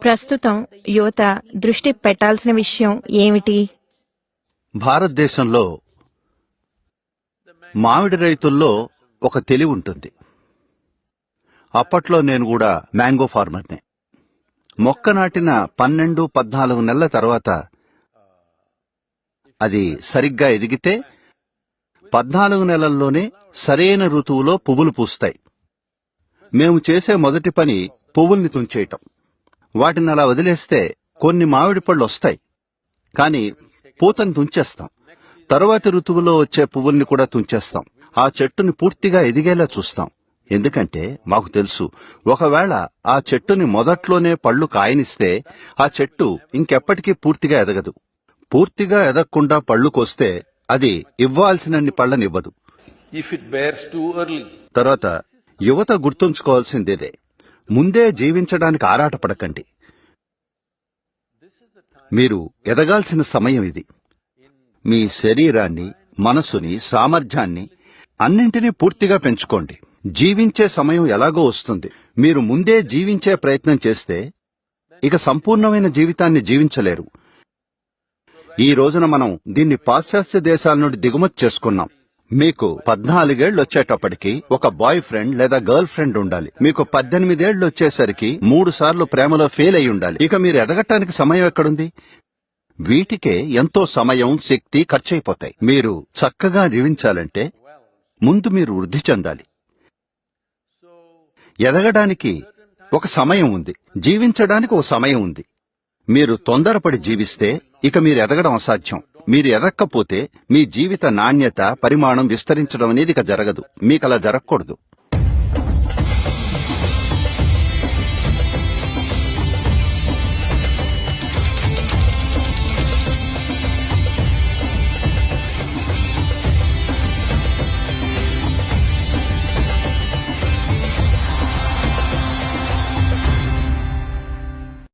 ప్రస్తుతం యువత దృష్టి పెట్టాల్సిన విషయం ఏమిటి? భారతదేశంలో మామిడి రైతుల్లో ఒక తెలివి ఉంటుంది. అప్పట్లో నేను కూడా మ్యాంగో ఫార్మర్నే. మొక్క నాటిన 12-14 నెలల తర్వాత అది సరిగ్గా ఎదిగితే 14 నెలల్లోనే సరైన ఋతువులో పువ్వులు పూస్తాయి. మేము చేసే మొదటి పని పువ్వుల్ని తుంచేయటం. వాటిని అలా వదిలేస్తే కొన్ని మామిడి పళ్ళు వస్తాయి, కానీ పూతను తుంచేస్తాం. తరువాతి ఋతువులో వచ్చే పువ్వుల్ని కూడా తుంచేస్తాం. ఆ చెట్టుని పూర్తిగా ఎదిగేలా చూస్తాం. ఎందుకంటే మాకు తెలుసు, ఒకవేళ ఆ చెట్టుని మొదట్లోనే పళ్ళు కాయనిస్తే ఆ చెట్టు ఇంకెప్పటికీ పూర్తిగా ఎదగదు. పూర్తిగా ఎదగకుండా పళ్ళు కోస్తే అది ఇవ్వాల్సినన్ని పళ్ళనివ్వదు. తర్వాత యువత గుర్తుంచుకోవాల్సిందేదే, ముందే జీవించడానికి ఆరాటపడకండి. మీరు ఎదగాల్సిన సమయం ఇది. మీ శరీరాన్ని, మనసుని, సామర్థ్యాన్ని అన్నింటినీ పూర్తిగా పెంచుకోండి. జీవించే సమయం ఎలాగో వస్తుంది. మీరు ముందే జీవించే ప్రయత్నం చేస్తే ఇక సంపూర్ణమైన జీవితాన్ని జీవించలేరు. ఈ రోజున మనం దీన్ని పాశ్చాత్య దేశాల నుండి దిగుమతి చేసుకున్నాం. మీకు 14 ఏళ్లు వచ్చేటప్పటికి ఒక బాయ్ ఫ్రెండ్ లేదా గర్ల్ ఫ్రెండ్ ఉండాలి. మీకు 18 ఏళ్లు వచ్చేసరికి 3 సార్లు ప్రేమలో ఫెయిల్ అయి ఉండాలి. ఇక మీరు ఎదగటానికి సమయం ఎక్కడుంది? వీటికే ఎంతో సమయం, శక్తి ఖర్చయిపోతాయి. మీరు చక్కగా జీవించాలంటే ముందు మీరు వృద్ధి చెందాలి. ఎదగడానికి ఒక సమయం ఉంది, జీవించడానికి ఒక సమయం ఉంది. మీరు తొందరపడి జీవిస్తే ఇక మీరు ఎదగడం అసాధ్యం. మీరు ఎదక్కపోతే మీ జీవిత నాణ్యత, పరిమాణం విస్తరించడం అనేది ఇక జరగదు. మీకలా జరగకూడదు.